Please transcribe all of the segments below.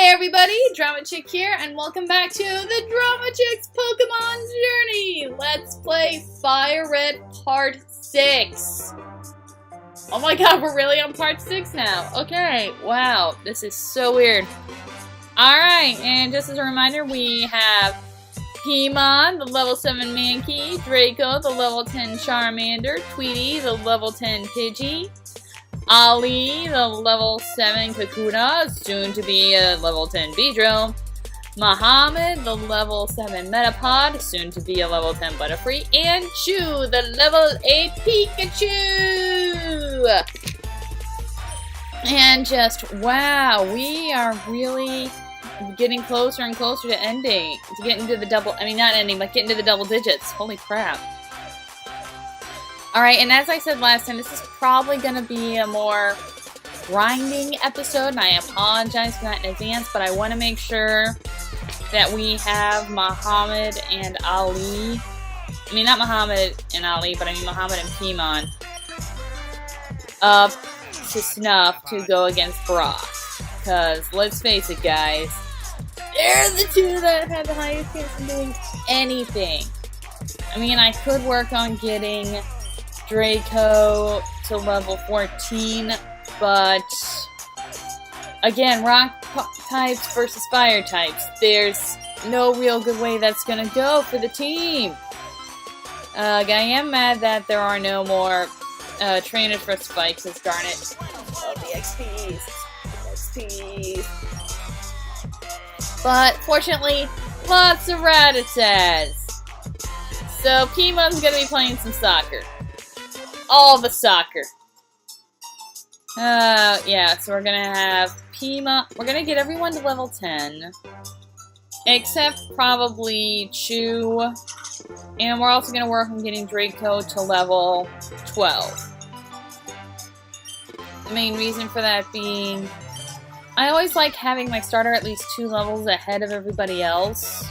everybody, Drama Chick here, and welcome back to the Drama Chick's Pokemon Journey! Let's play FireRed Part 6. Oh my god, we're really on Part 6 now. Okay, wow, this is so weird. Alright, and just as a reminder, we have Paimon, the level 7 Mankey, Draco, the level 10 Charmander, Tweety, the level 10 Pidgey, Ali, the level 7 Kakuna, soon to be a level 10 Beedrill, Mohammed, the level 7 Metapod, soon to be a level 10 Butterfree, and Chew, the level 8 Pikachu! And just, wow, we are really getting closer and closer to ending, to getting to the double, I mean not ending, but getting to the double digits. Holy crap. Alright, and as I said last time, this is probably going to be a more grinding episode, and I apologize for that in advance, but I want to make sure that we have Mohammed and Ali. I mean, not Mohammed and Ali, but I mean Mohammed and Paimon up to snuff to go against Brock. Because, let's face it, guys, they're the two that have the highest chance of doing anything. I mean, I could work on getting Draco to level 14, but again, rock types versus fire types, there's no real good way that's gonna go for the team. I am mad that there are no more trainers for spikes, as darn it. Oh, the XPs. But fortunately, lots of Rattatas. So Paimon's gonna be playing some soccer. All the soccer. Yeah, so we're gonna have Paimon. We're gonna get everyone to level 10. Except probably Chew. And we're also gonna work on getting Draco to level 12. The main reason for that being, I always like having my starter at least 2 levels ahead of everybody else.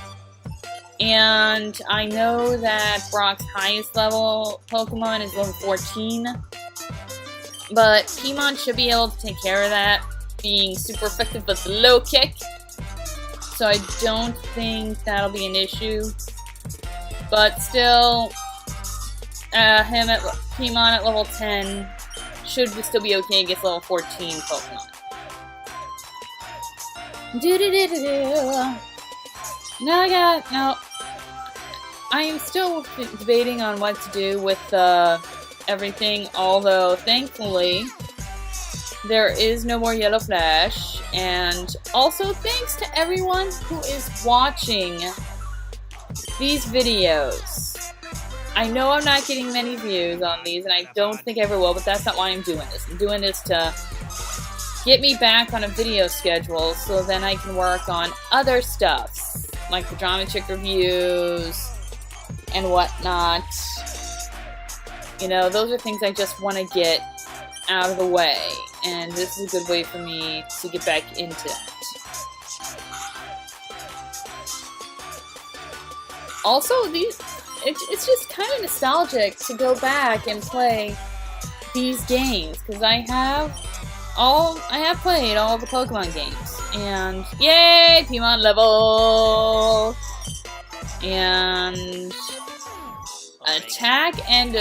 And I know that Brock's highest level Pokemon is level 14. But Paimon should be able to take care of that, being super effective with the low kick. So I don't think that'll be an issue. But still, Paimon at level 10 should still be okay against level 14 Pokemon. I am still debating on what to do with everything, although thankfully there is no more Yellow Flash, and also thanks to everyone who is watching these videos. I know I'm not getting many views on these, and I don't think I ever will, but that's not why I'm doing this. I'm doing this to get me back on a video schedule so then I can work on other stuff, like the Drama Chick reviews and whatnot. You know, those are things I just want to get out of the way, and this is a good way for me to get back into that. Also, it's just kind of nostalgic to go back and play these games, because I have played all the Pokemon games, and yay, Paimon level! And attack and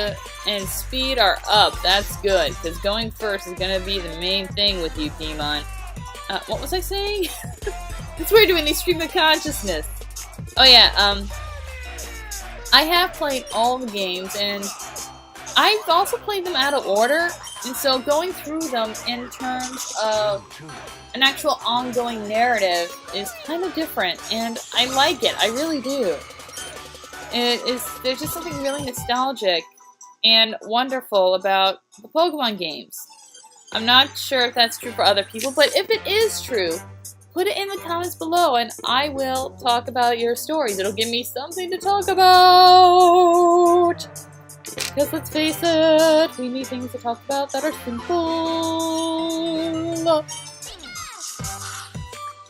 speed are up. That's good, because going first is going to be the main thing with you, Paimon. What was I saying? It's weird doing these stream of consciousness. Oh yeah, I have played all the games, and I've also played them out of order, and so going through them in terms of an actual ongoing narrative is kind of different, and I like it. I really do. There's just something really nostalgic and wonderful about the Pokemon games. I'm not sure if that's true for other people, but if it is true, put it in the comments below and I will talk about your stories. It'll give me something to talk about! Because let's face it, we need things to talk about that are simple.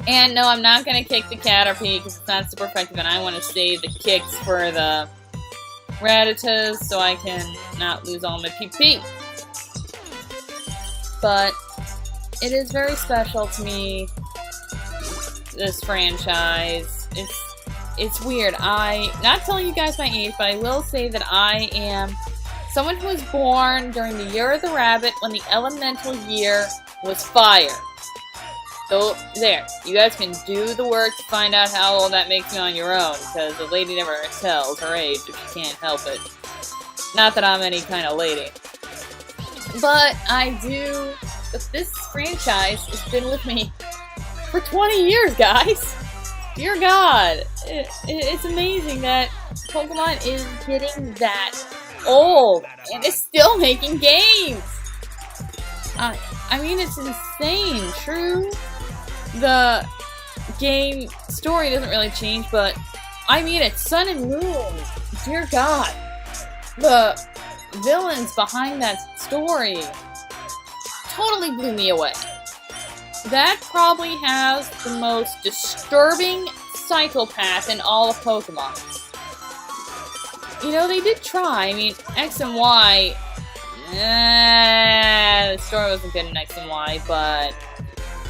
And no, I'm not going to kick the Caterpie because it's not super effective, and I want to save the kicks for the Rattatas so I can not lose all my PP. But it is very special to me this franchise. It's weird. Not telling you guys my age, but I will say that I am someone who was born during the year of the rabbit when the elemental year was fire. So, there. You guys can do the work to find out how old that makes me on your own, because the lady never tells her age if she can't help it. Not that I'm any kind of lady. But I do... But this franchise has been with me for 20 years, guys! Dear God! It's amazing that Pokemon is getting that old and is still making games! I mean, it's insane. True, the game story doesn't really change, but I mean, it's Sun and Moon. Dear God. The villains behind that story totally blew me away. That probably has the most disturbing psychopath in all of Pokemon. You know, they did try. I mean, X and Y... the story wasn't good in X and Y, but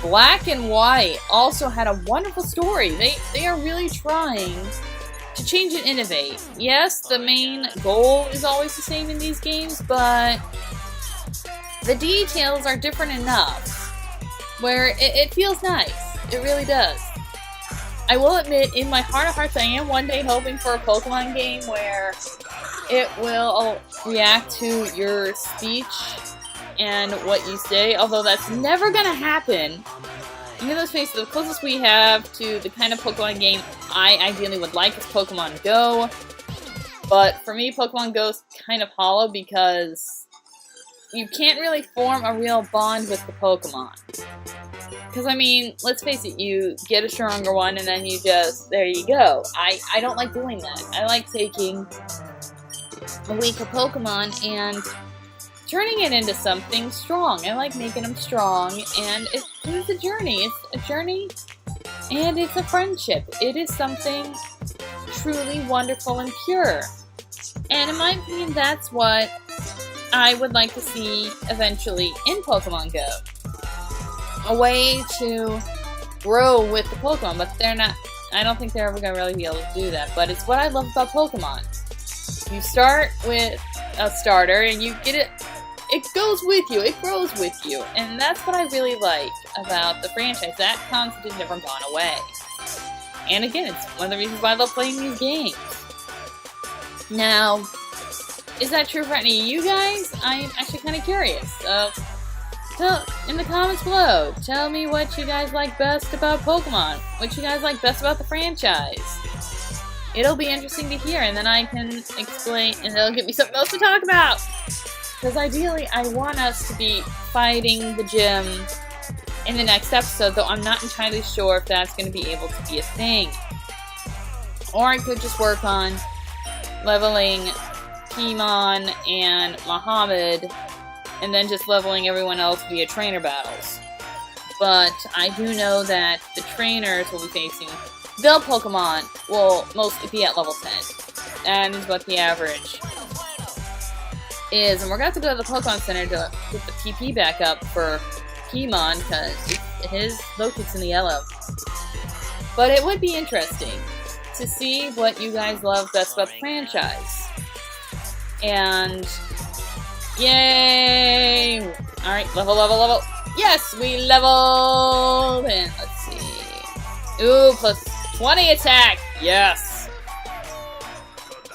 Black and White also had a wonderful story. They are really trying to change and innovate. Yes, the main goal is always the same in these games, but the details are different enough where it feels nice. It really does. I will admit, in my heart of hearts, I am one day hoping for a Pokemon game where it will react to your speech and what you say, although that's never gonna happen. You know, let's face it, the closest we have to the kind of Pokemon game I ideally would like is Pokemon Go. But for me, Pokemon Go is kind of hollow because you can't really form a real bond with the Pokemon. Because, I mean, let's face it, you get a stronger one and then you just, there you go. I don't like doing that. I like taking a weaker Pokemon and turning it into something strong. I like making them strong, and it's a journey. It's a journey, and it's a friendship. It is something truly wonderful and pure. And in my opinion, that's what I would like to see eventually in Pokemon Go. A way to grow with the Pokemon, but they're not, I don't think they're ever going to really be able to do that, but it's what I love about Pokemon. You start with a starter, and you get it, it goes with you, it grows with you, and that's what I really like about the franchise. That concept has never gone away. And again, it's one of the reasons why I love playing these games. Now, is that true for any of you guys? I'm actually kind of curious. In the comments below, tell me what you guys like best about Pokemon. What you guys like best about the franchise. It'll be interesting to hear, and then I can explain, and it'll give me something else to talk about. Because ideally, I want us to be fighting the gym in the next episode, though I'm not entirely sure if that's going to be able to be a thing. Or I could just work on leveling Paimon and Muhammad, and then just leveling everyone else via trainer battles. But I do know that the trainers will be facing the Pokemon will mostly be at level 10. That is what the average is. And we're going to have to go to the Pokemon Center to get the PP back up for Paimon, because his Loki's in the yellow. But it would be interesting to see what you guys love best about the franchise. And yay! Alright, level. Yes, we leveled! And let's see. Ooh, plus 20 attack! Yes!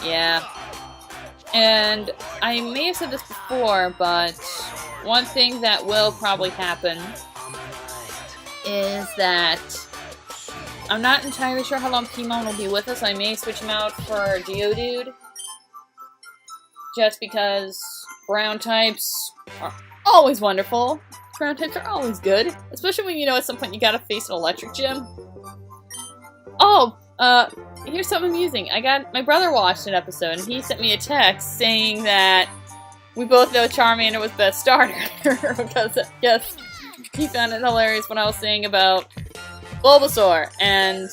Yeah. And I may have said this before, but one thing that will probably happen is that I'm not entirely sure how long Paimon will be with us. I may switch him out for Geodude. Just because ground types are always wonderful. Ground types are always good. Especially when you know at some point you gotta face an electric gym. Oh, here's something amusing. My brother watched an episode and he sent me a text saying that we both know Charmander was best starter. Because, yes, he found it hilarious when I was saying about Bulbasaur. And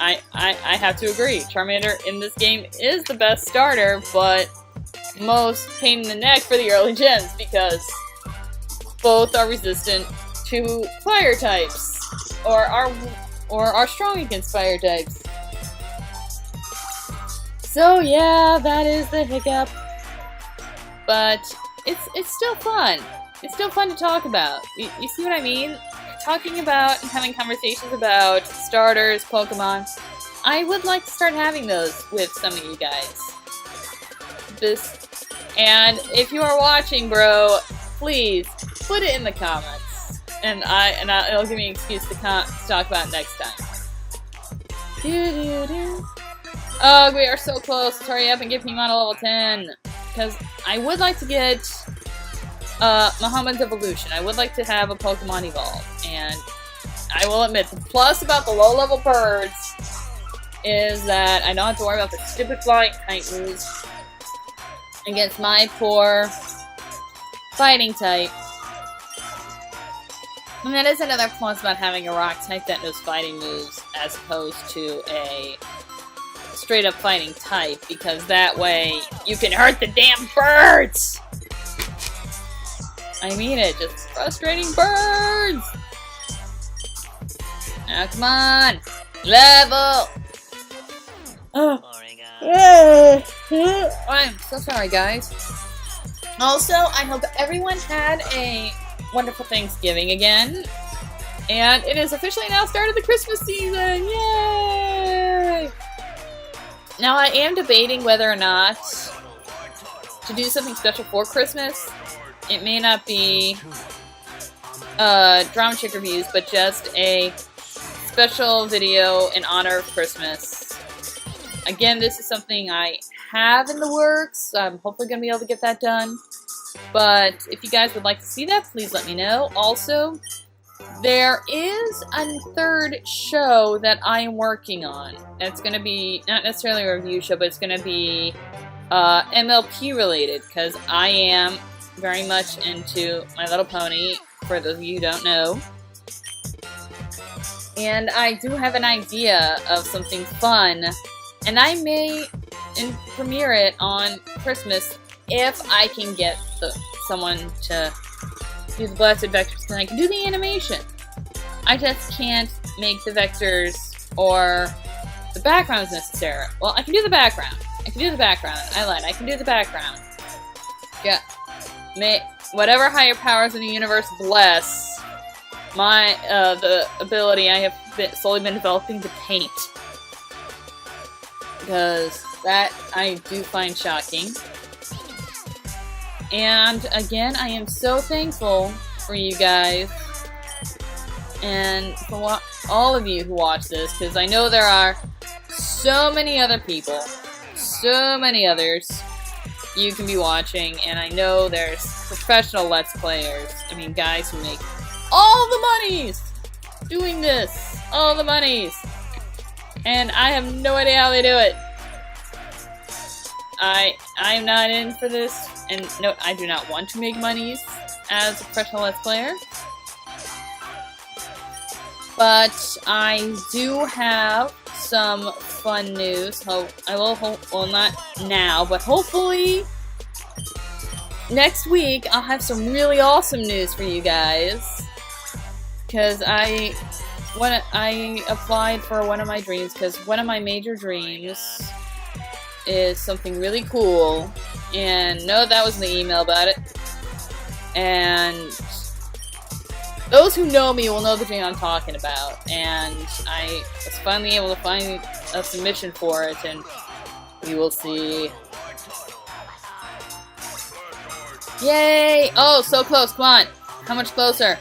I have to agree. Charmander in this game is the best starter, but most pain in the neck for the early gens because both are resistant to fire types, or are or are strong against fire types. So yeah, that is the hiccup. But it's still fun. It's still fun to talk about. You see what I mean? Talking about and having conversations about starters, Pokemon. I would like to start having those with some of you guys. And if you are watching, bro, please put it in the comments, and it'll give me an excuse to talk about it next time. Oh, we are so close. Let's hurry up and get Pokemon to level 10, because I would like to get Muhammad's evolution. I would like to have a Pokemon evolve, and I will admit the plus about the low-level birds is that I don't have to worry about the stupid flying type moves against my poor fighting type. And that is another plus about having a rock type that knows fighting moves as opposed to a straight up fighting type, because that way you can hurt the damn birds! I mean it, just frustrating birds! Now come on! Level! Oh. I'm so sorry, guys. Also, I hope everyone had a wonderful Thanksgiving again. And it is officially now started the Christmas season! Yay! Now, I am debating whether or not to do something special for Christmas. It may not be drama chick reviews, but just a special video in honor of Christmas. Again, this is something I have in the works. I'm hopefully going to be able to get that done. But if you guys would like to see that, please let me know. Also, there is a third show that I am working on. It's going to be, not necessarily a review show, but it's going to be MLP related, because I am very much into My Little Pony, for those of you who don't know. And I do have an idea of something fun, and I may premiere it on Christmas if I can get someone to do the blasted vectors, and I can do the animation. I just can't make the vectors or the backgrounds necessary. Well, I can do the background. I lied. I can do the background. Yeah. Whatever higher powers in the universe bless my the ability I have slowly been developing to paint. Because that I do find shocking. And again, I am so thankful for you guys and for all of you who watch this, because I know there are so many other people, so many others you can be watching, and I know there's professional Let's Players. I mean, guys who make all the monies doing this, all the monies, and I have no idea how they do it. I'm not in for this, and no, I do not want to make monies as a professional Let's Player. But I do have some fun news. I will hope, well, not now, but hopefully next week I'll have some really awesome news for you guys. Because I applied for one of my dreams, because one of my major dreams is something really cool, and no, that was in the email about it, and those who know me will know the dream I'm talking about, and I was finally able to find a submission for it, and we will see. Yay! Oh, so close, come on! How much closer?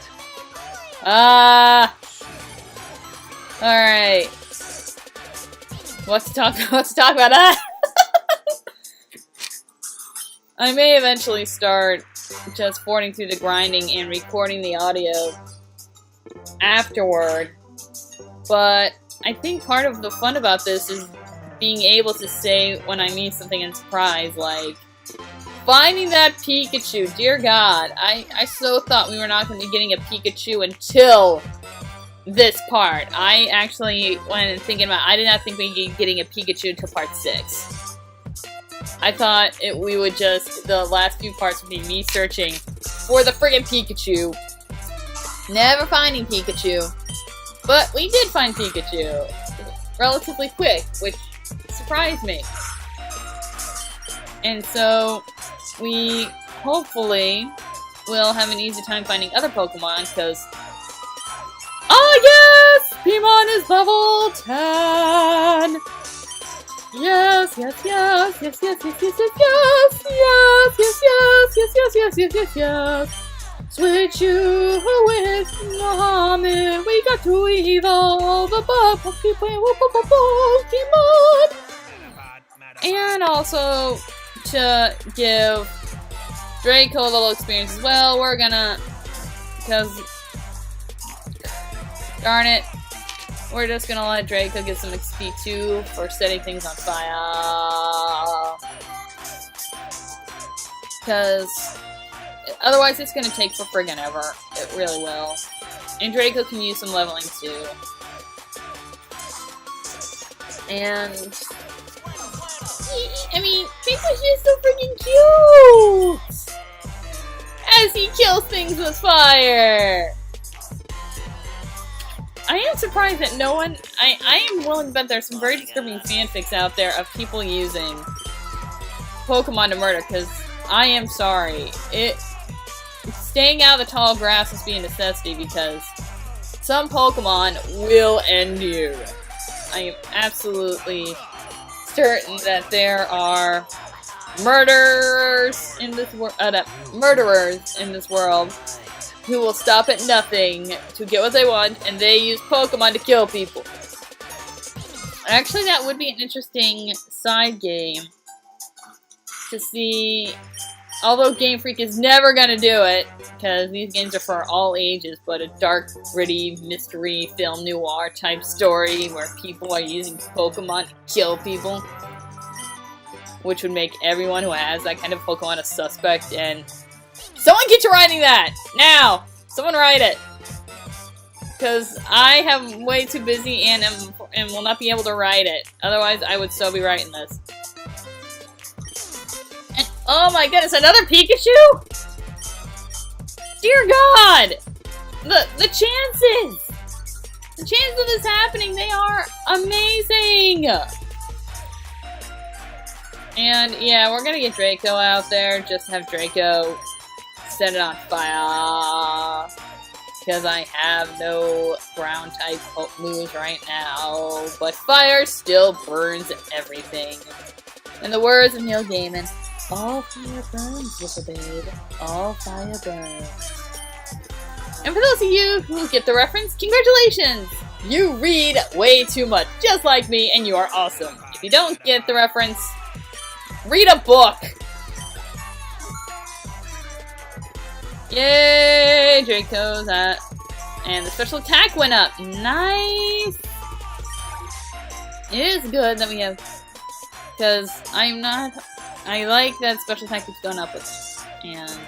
Alright. Let's talk about that! I may eventually start just forwarding through the grinding and recording the audio afterward, but I think part of the fun about this is being able to say when I mean something in surprise, like finding that Pikachu. Dear God, I so thought we were not going to be getting a Pikachu until this part. I actually, when thinking about, I did not think we'd be getting a Pikachu until part 6. I thought we would just, the last few parts would be me searching for the friggin' Pikachu, never finding Pikachu, But we did find Pikachu relatively quick, which surprised me. And so we hopefully will have an easy time finding other Pokemon, because oh yes! Paimon is level 10! Yes, yes, yes, yes, yes, yes, yes, yes, yes, yes, yes, yes, yes, yes, yes, yes, yes. Switch you with Mohammed. We got to evolve a Pokemon. And also to give Draco a little experience as well. We're gonna, because darn it, we're just gonna let Draco get some XP too for setting things on fire. Because otherwise it's gonna take for friggin' ever. It really will. And Draco can use some leveling too. And I mean, Draco's just so freaking cute! As he kills things with fire! I am surprised that no one... I am willing to bet there's some very disturbing fanfics out there of people using Pokemon to murder, because I am sorry. Staying out of the tall grass must be a necessity, because some Pokemon will end you. I am absolutely certain that there are murderers in this world who will stop at nothing to get what they want, and they use Pokemon to kill people. Actually, that would be an interesting side game to see. Although Game Freak is never gonna do it, because these games are for all ages, but a dark, gritty, mystery, film noir type story where people are using Pokemon to kill people, which would make everyone who has that kind of Pokemon a suspect, and someone get to writing that! Now! Someone write it! Because I am way too busy and will not be able to write it. Otherwise, I would still be writing this. And, oh my goodness, another Pikachu?! Dear God! The chances! The chances of this happening, they are amazing! And yeah, we're gonna get Draco out there, just have Draco set it on fire. Because I have no ground type moves right now. But fire still burns everything. In the words of Neil Gaiman, all fire burns, little babe. All fire burns. And for those of you who get the reference, congratulations! You read way too much, just like me, and you are awesome. If you don't get the reference, read a book! Yay! Draco's at. And the special attack went up. Nice! It is good that we have. Because I'm not. I like that special attack keeps going up. And.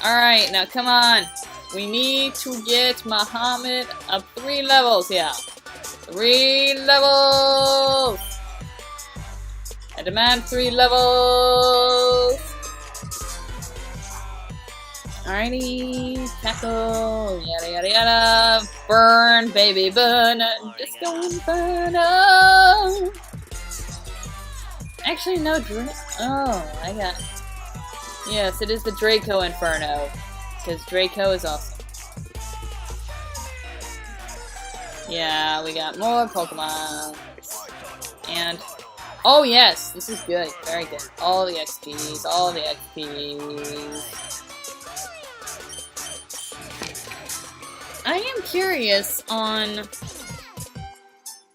Alright, now come on. We need to get Muhammad up 3 levels. Yeah. 3 levels! I demand 3 levels! Alrighty, tackle, yada yada yada, burn, baby, burn, disco inferno! Actually, no, oh, I got it. Yes, it is the Draco Inferno, because Draco is awesome. Yeah, we got more Pokemon. And, oh yes, this is good, very good. All the XPs, all the XPs. I am curious on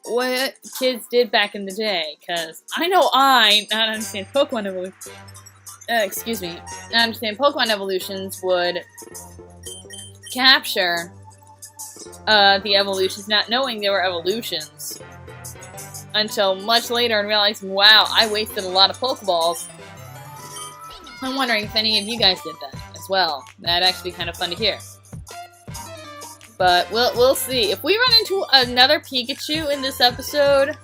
what kids did back in the day, because I know I, not understand Pokemon evolution, not understand Pokemon evolutions would capture the evolutions, not knowing they were evolutions, until much later and realizing, wow, I wasted a lot of Pokeballs. I'm wondering if any of you guys did that as well. That'd actually be kind of fun to hear. But we'll see. If we run into another Pikachu in this episode,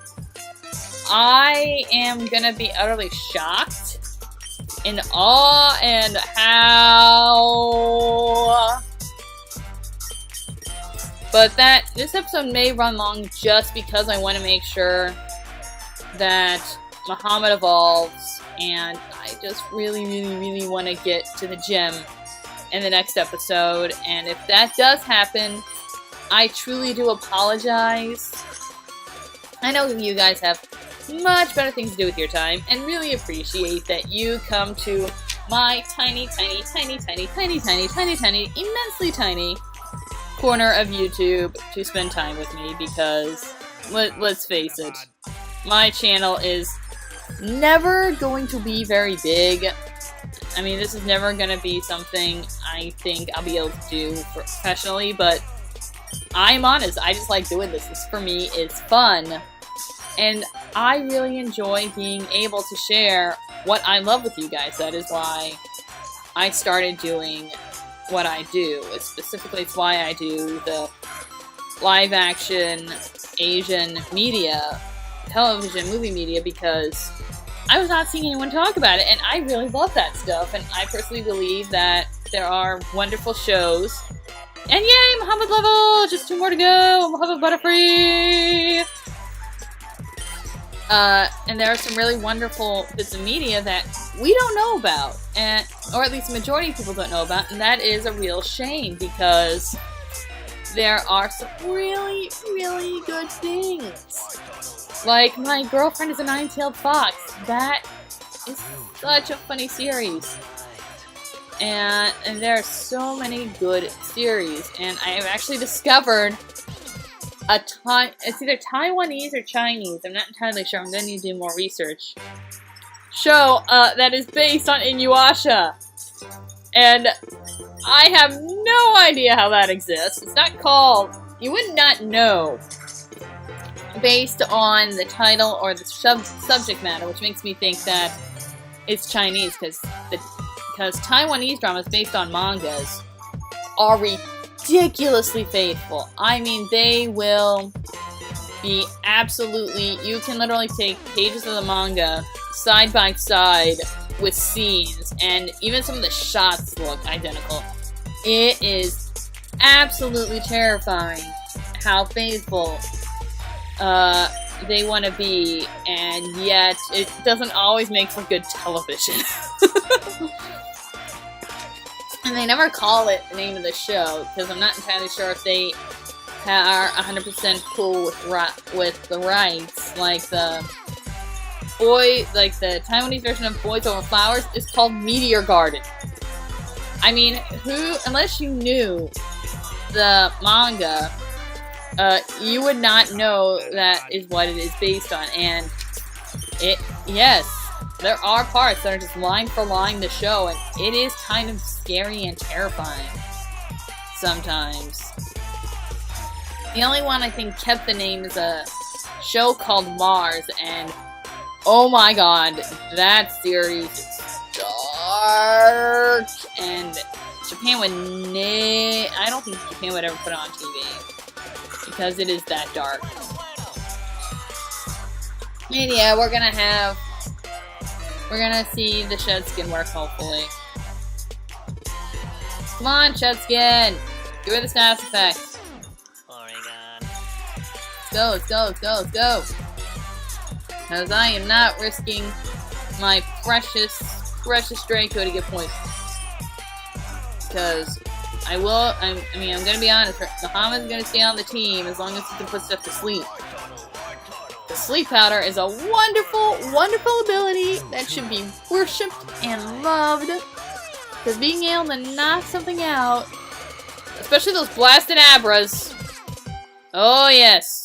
I am gonna be utterly shocked, in awe, and how. But this episode may run long just because I want to make sure that Muhammad evolves, and I just really want to get to the gym in the next episode. And if that does happen, I truly do apologize. I know you guys have much better things to do with your time, and really appreciate that you come to my tiny, immensely tiny corner of YouTube to spend time with me, because let's face it, my channel is never going to be very big. I mean, this is never going to be something I think I'll be able to do professionally, but I'm honest, I just like doing this. This, for me, is fun. And I really enjoy being able to share what I love with you guys. That is why I started doing what I do. Specifically, it's why I do the live-action Asian media, television, movie media, because I was not seeing anyone talk about it, and I really love that stuff, and I personally believe that there are wonderful shows. And yay, Muhammad level! Just 2 more to go! Muhammad Butterfree! And there are some really wonderful bits of media that we don't know about, or at least the majority of people don't know about, and that is a real shame, because there are some really good things. Like, My Girlfriend is a Nine-Tailed Fox. That is such a funny series. And there are so many good series, and I have actually discovered it's either Taiwanese or Chinese, I'm not entirely sure, I'm going to need to do more research, show that is based on Inuyasha. And I have no idea how that exists. It's not called, you would not know, based on the title or the subject matter, which makes me think that it's Chinese, because Taiwanese dramas based on mangas are ridiculously faithful. I mean, they will be absolutely, you can literally take pages of the manga side by side with scenes, and even some of the shots look identical. It is absolutely terrifying how faithful they want to be, and yet it doesn't always make for good television. And they never call it the name of the show, because I'm not entirely sure if they are 100% cool with the rights. Like the Taiwanese version of Boys Over Flowers is called Meteor Garden. I mean, unless you knew the manga, you would not know that is what it is based on. And yes, there are parts that are just line for line the show, and it is kind of scary and terrifying sometimes. The only one I think kept the name is a show called Mars, and oh my god, that series is dark, and Japan would I don't think Japan would ever put it on TV, because it is that dark. And yeah, we're gonna see the Shed Skin work, hopefully. Come on, Shed Skin! Give it the status effect. Let's go! Because I am not risking my precious Draco to get points. Because I'm gonna be honest, Muhammad's gonna stay on the team as long as he can put stuff to sleep. The sleep powder is a wonderful ability that should be worshipped and loved. Because being able to knock something out, especially those blasted Abras, oh yes.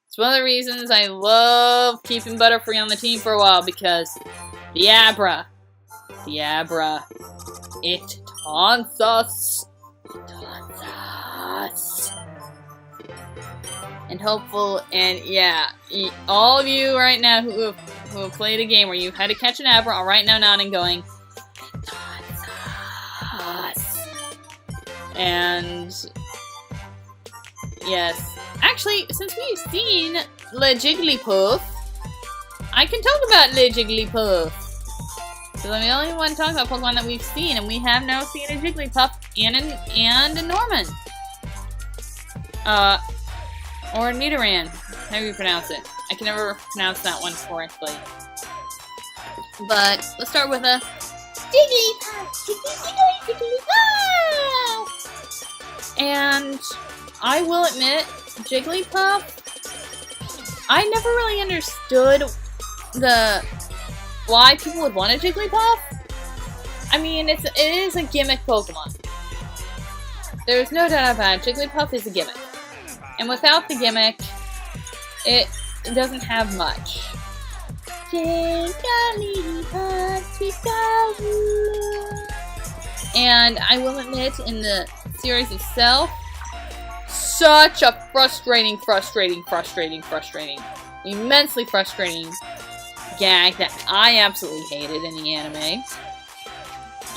It's one of the reasons I love keeping Butterfree on the team for a while, because the Abra, it taunts us. And hopeful, and yeah, all of you right now who have played a game where you've had to catch an Abra are right now nodding going, and yes, actually, since we've seen Le Jigglypuff, I can talk about Le Jigglypuff, because I'm the only one talking about Pokemon that we've seen, and we have now seen a Jigglypuff and a Norman. Or Nidoran, however you pronounce it. I can never pronounce that one correctly. But let's start with a Jigglypuff! And I will admit, Jigglypuff, I never really understood why people would want a Jigglypuff. I mean, it is a gimmick Pokemon. There's no doubt about it. Jigglypuff is a gimmick. And without the gimmick, it doesn't have much. And I will admit, in the series itself, such a frustrating, immensely frustrating gag that I absolutely hated in the anime.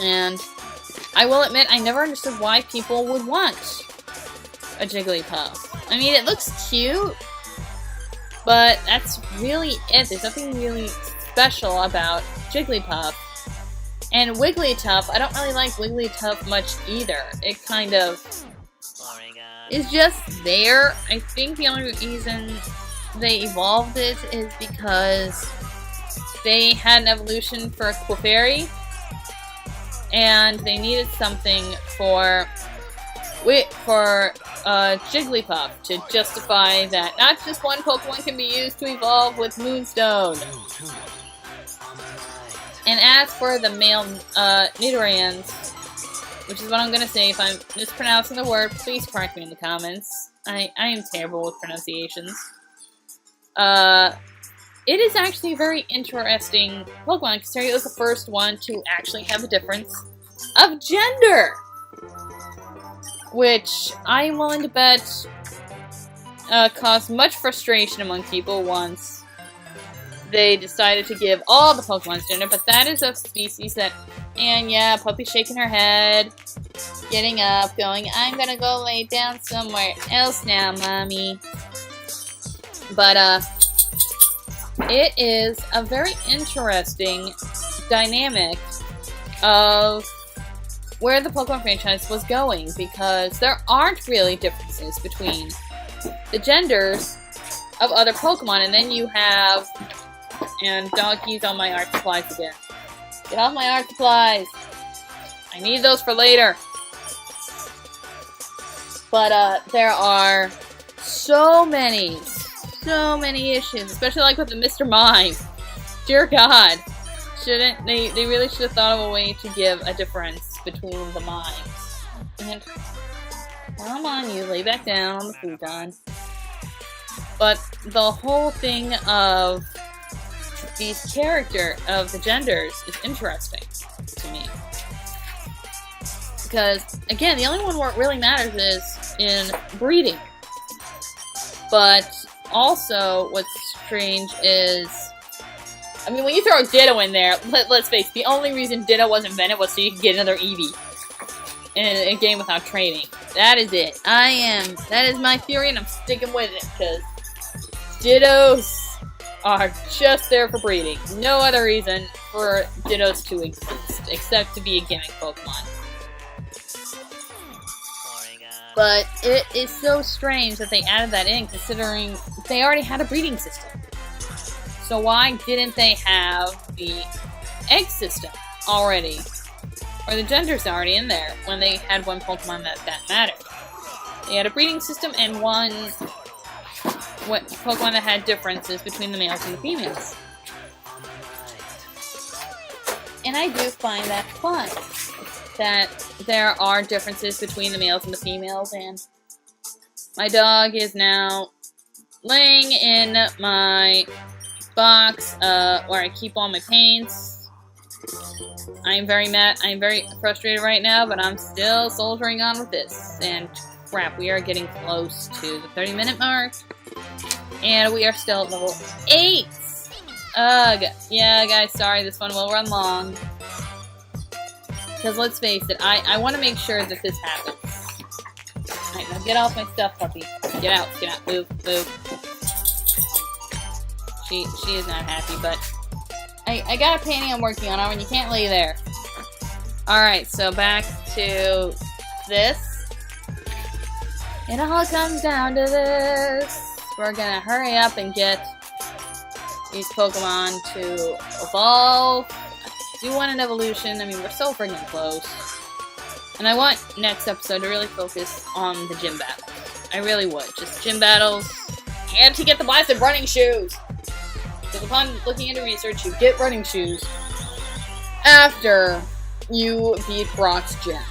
And I will admit, I never understood why people would want a Jigglypuff. I mean, it looks cute, but that's really it. There's nothing really special about Jigglypuff. And Wigglytuff, I don't really like Wigglytuff much either. It kind of is just there. I think the only reason they evolved it is because they had an evolution for Clefairy, and they needed something for Jigglypuff to justify that not just one Pokemon can be used to evolve with Moonstone. And as for the male Nidorans, which is what I'm gonna say, if I'm mispronouncing the word, please correct me in the comments. I am terrible with pronunciations. It is actually a very interesting Pokemon, considering it was the first one to actually have a difference of gender! Which I am willing to bet caused much frustration among people once they decided to give all the Pokemon gender, but that is a species that, and yeah, Puppy's shaking her head, getting up, going, I'm gonna go lay down somewhere else now, Mommy. But, it is a very interesting dynamic of where the Pokemon franchise was going, because there aren't really differences between the genders of other Pokemon, and then you have, and Donkey's on my art supplies again. Get off my art supplies! I need those for later. But, there are so many issues, especially like with the Mr. Mime. Dear God. They really should have thought of a way to give a difference between the mimes. And come on, you lay back down on the futon. But the whole thing of the genders is interesting to me. Because, again, the only one where it really matters is in breeding. But also, what's strange is, I mean, when you throw Ditto in there, let's face it, the only reason Ditto was invented was so you could get another Eevee in a game without training. That is it. That is my theory, and I'm sticking with it, because Dittos are just there for breeding. No other reason for Dittos to exist, except to be a gimmick Pokemon. But it is so strange that they added that in, considering they already had a breeding system. So why didn't they have the egg system already? Or the genders already in there, when they had one Pokemon that mattered? They had a breeding system and one Pokemon that had differences between the males and the females. And I do find that fun. That there are differences between the males and the females, and my dog is now laying in my box where I keep all my paints. I'm very frustrated right now, but I'm still soldiering on with this. And crap, we are getting close to the 30-minute mark, and we are still at level 8. Ugh. Yeah, guys, sorry, this one will run long. Because let's face it, I want to make sure that this happens. Alright, now get off my stuff, puppy. Get out, move. She is not happy, but I got a painting I'm working on, and you can't lay there. Alright, so back to this. It all comes down to this. We're gonna hurry up and get these Pokemon to evolve. I do want an evolution. I mean, we're so freaking close. And I want next episode to really focus on the gym battles. I really would. Just gym battles. And to get the blasted running shoes. Because upon looking into research, you get running shoes after you beat Brock's gym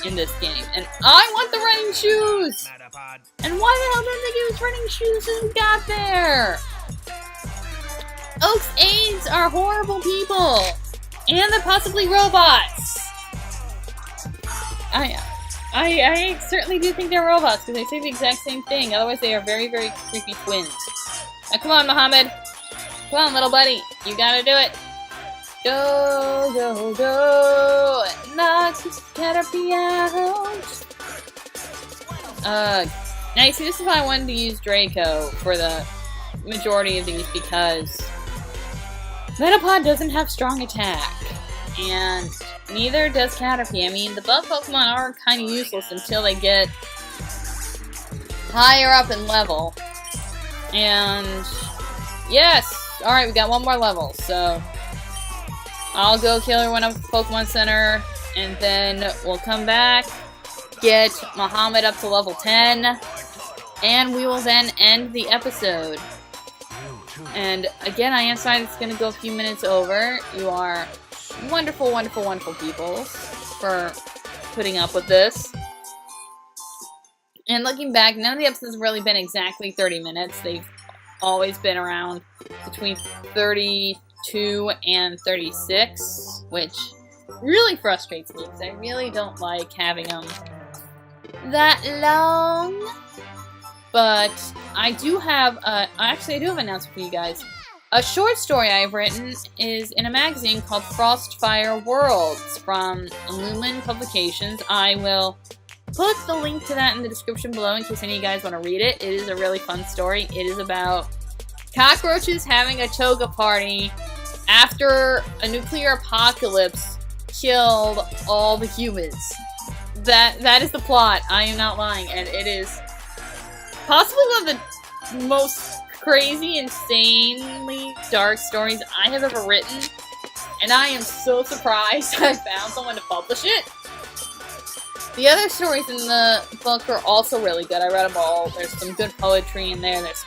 in this game. And I want the running shoes! And why the hell didn't they give us running shoes when we got there? Oak's aides are horrible people. And they're possibly robots. I certainly do think they're robots, because they say the exact same thing. Otherwise, they are very, very creepy twins. Now, come on, Mohammed. Come on, little buddy. You gotta do it. Go, go, go. Knock this Caterpie out. Now, you see, this is why I wanted to use Draco for the majority of these, because Metapod doesn't have strong attack. And neither does Caterpie. I mean, the bug Pokemon are kind of useless until they get higher up in level. And yes! Alright, we got one more level, so I'll go kill her when I'm at the Pokemon Center, and then we'll come back, get Mohammed up to level 10, and we will then end the episode. And again, I am sorry it's going to go a few minutes over. You are wonderful, wonderful, wonderful people for putting up with this. And looking back, none of the episodes have really been exactly 30 minutes. They've always been around between 32 and 36, which really frustrates me because I really don't like having them that long. But I do have actually I do have an announcement for you guys. A short story I've written is in a magazine called Frostfire Worlds from Lumen Publications. I will put the link to that in the description below in case any of you guys want to read it. It is a really fun story. It is about cockroaches having a toga party after a nuclear apocalypse killed all the humans. That is the plot. I am not lying, and it is possibly one of the most crazy, insanely dark stories I have ever written, and I am so surprised I found someone to publish it. The other stories in the book are also really good. I read them all. There's some good poetry in there. There's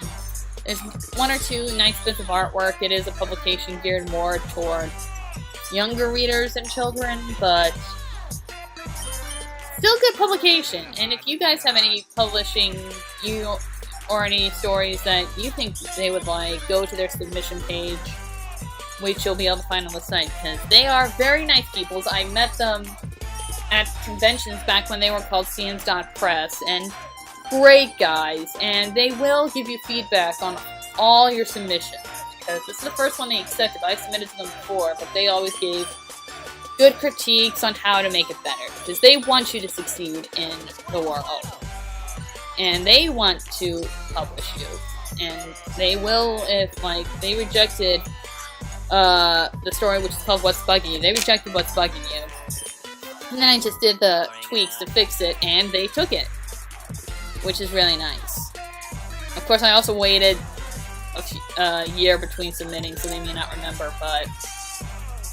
one or two nice bits of artwork. It is a publication geared more toward younger readers and children, but still good publication. And if you guys have any publishing or any stories that you think they would like, go to their submission page, which you'll be able to find on the site, because they are very nice people. I met them at conventions back when they were called Press, and great guys, and they will give you feedback on all your submissions, because this is the first one they accepted. I submitted to them before, but they always gave good critiques on how to make it better, because they want you to succeed in the world, and they want to publish you, and they will if, like, they rejected the story which is called What's Bugging You. They rejected What's Bugging You. And then I just did the tweaks to fix it, and they took it, which is really nice. Of course, I also waited a year between submitting, so they may not remember, but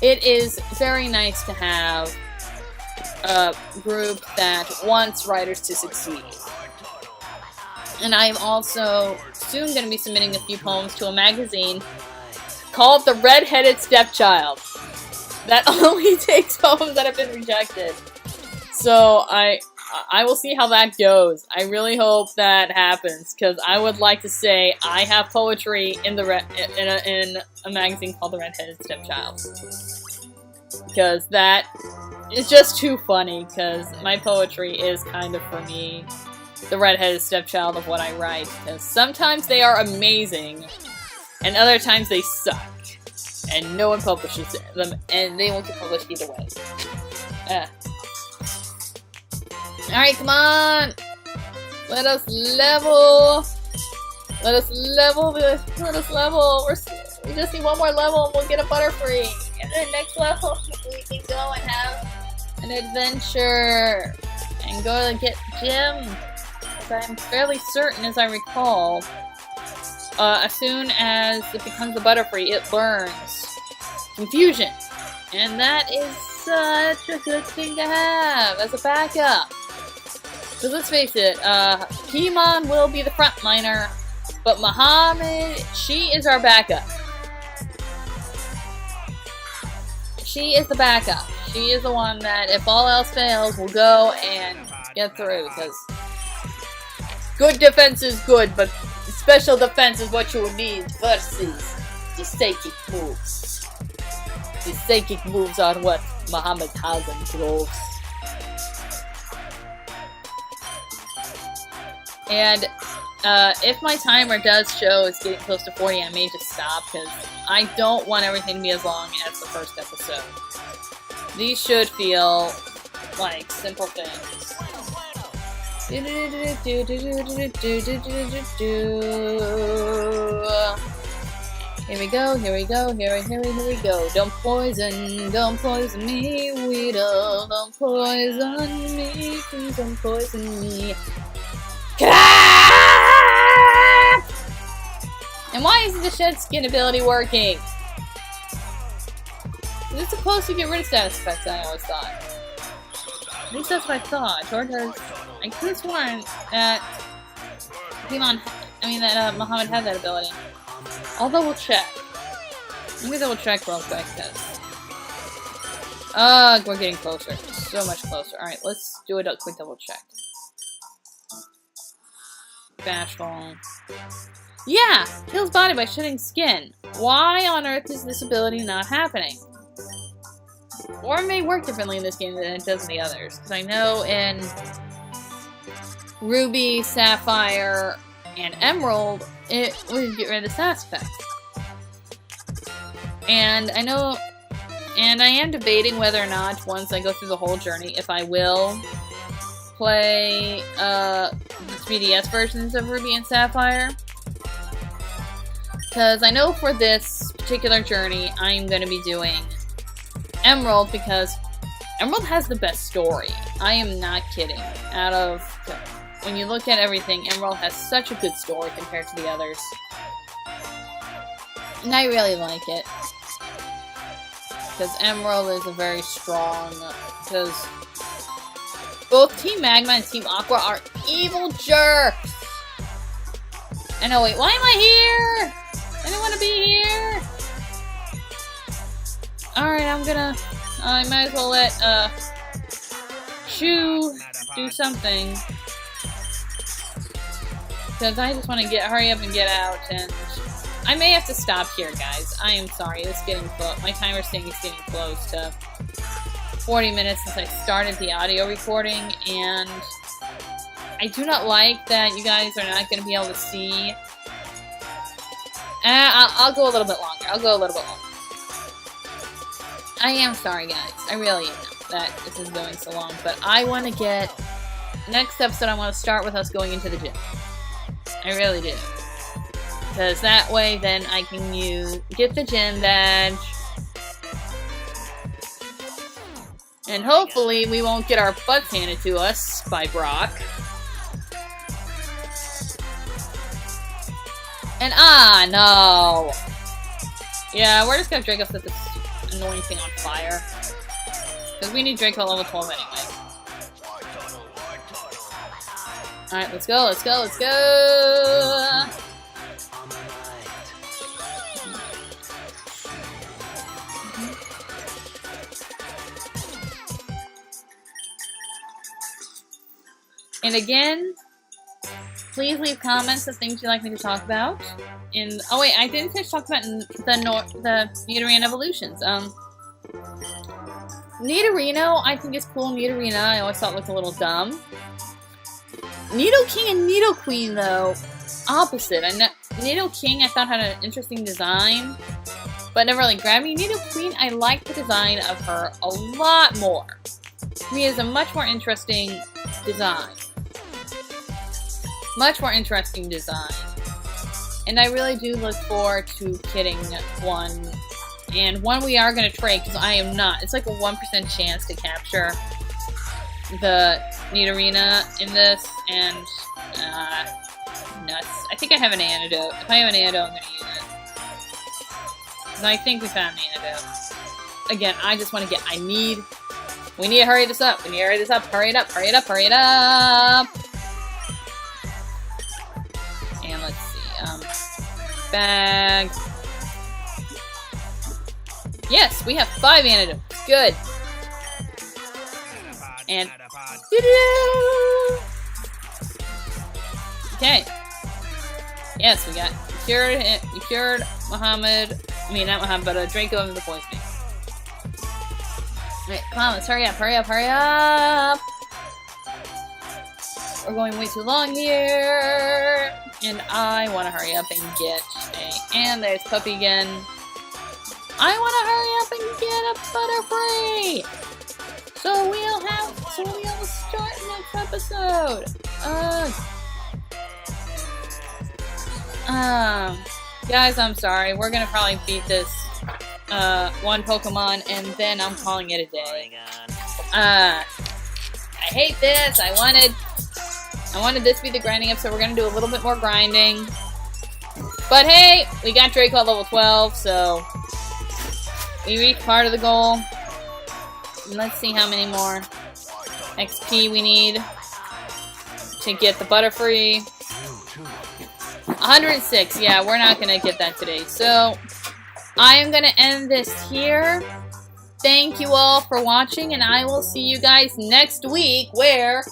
it is very nice to have a group that wants writers to succeed. And I'm also soon going to be submitting a few poems to a magazine called The Red-Headed Stepchild. That only takes poems that have been rejected. So I will see how that goes. I really hope that happens, because I would like to say I have poetry in in a magazine called The Red-Headed Stepchild. Because that is just too funny, because my poetry is kind of, for me, the red-headed stepchild of what I write. Because sometimes they are amazing, and other times they suck. And no one publishes them, and they won't get published either way. Alright, come on! Let us level! Let us level this! Let us level! We just need one more level and we'll get a Butterfree! And then next level, we can go and have an adventure! And go and get Jim! because I'm fairly certain, as I recall, as soon as it becomes a Butterfree, it learns Confusion. And that is such a good thing to have as a backup. Because let's face it, Paimon will be the frontliner, but Mohamed, she is our backup. She is the backup. She is the one that, if all else fails, will go and get through. Because good defense is good, but special defense is what you will need versus the psychic moves. The psychic moves are what Mohamed has and throws. And if my timer does show it's getting close to 40, I may just stop because I don't want everything to be as long as the first episode. These should feel like simple things. Here we go, here we go, here we go. Don't poison me, Weedle. Don't poison me, please don't poison me. And why isn't the shed skin ability working? Is it supposed to get rid of status effects, I always thought. At least that's what I thought. George has... I could have sworn that Mohamed had that ability. I'll double check. Let me double check real quick, because... we're getting closer. So much closer. Alright, let's do a quick double check. Bashful. Yeah! Kills body by shedding skin. Why on earth is this ability not happening? Or it may work differently in this game than it does in the others. Because I know in Ruby, Sapphire, and Emerald, it would get rid of the status effect. And I know, and I am debating whether or not, once I go through the whole journey, if I will play the 3DS versions of Ruby and Sapphire. Because I know for this particular journey, I'm going to be doing Emerald, because Emerald has the best story. I am not kidding. When you look at everything, Emerald has such a good story compared to the others. And I really like it. Because Emerald is a very strong... Because both Team Magma and Team Aqua are evil jerks! I know, wait, why am I here? I didn't want to be here! Alright, I might as well let, Shu do something. Because I just want to hurry up and get out, and I may have to stop here, guys. I am sorry, it's getting close. My timer's saying it's getting close to 40 minutes since I started the audio recording, and I do not like that you guys are not going to be able to see. I'll go a little bit longer. I am sorry, guys. I really am that this is going so long, but I want to get... Next episode, I want to start with us going into the gym. I really do. Because that way, then I can get the gym badge. And hopefully, we won't get our butts handed to us by Brock. And no! Yeah, we're just gonna Draco set this annoying thing on fire. Because we need Draco level 12 anyway. Alright, let's go. And again, please leave comments of things you'd like me to talk about. Oh wait, I didn't finish talking about the Nidorino evolutions. Nidorino, I think is cool. Nidorina, I always thought looked a little dumb. Nidoking and Nidoqueen, though, opposite. Nidoking, I thought had an interesting design, but never really grabbed me. Nidoqueen, I like the design of her a lot more. To me, it's a much more interesting design. And I really do look forward to getting one. And one we are going to trade, because I am not. It's like a 1% chance to capture the Nidorina in this. And Nuts. I think I have an antidote. If I have an antidote, I'm gonna use it. And I think we found an antidote. Again, I just want to get. We need to hurry this up. We need to hurry this up. Hurry it up. Hurry it up. Hurry it up. And let's see. Bag. Yes, we have 5 antidotes. Good. And. Okay. Yes, we cured Muhammad. I mean, not Muhammad, but Draco of the poisoning. Alright, come on, let's hurry up, hurry up, hurry up! We're going way too long here. And I want to hurry up and get a... And there's Puppy again. I want to hurry up and get a Butterfree! So we'll start next episode. Guys, I'm sorry. We're gonna probably beat this one Pokemon, and then I'm calling it a day. I hate this. I wanted this to be the grinding episode. We're gonna do a little bit more grinding. But hey, we got Draco at level 12, so we reached part of the goal. And let's see how many more XP we need to get the Butterfree. 106. Yeah, we're not going to get that today. So, I am going to end this here. Thank you all for watching, and I will see you guys next week where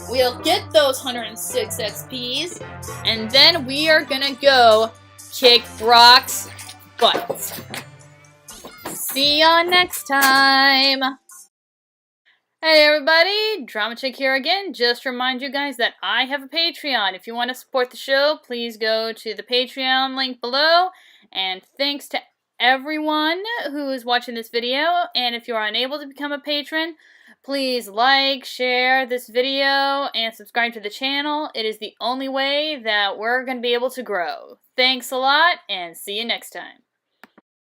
we'll get those 106 XPs, and then we are going to go kick Brock's butt. See y'all next time. Hey everybody, Drama Chick here again. Just to remind you guys that I have a Patreon. If you want to support the show, please go to the Patreon link below. And thanks to everyone who is watching this video. And if you are unable to become a patron, please like, share this video, and subscribe to the channel. It is the only way that we're going to be able to grow. Thanks a lot, and see you next time.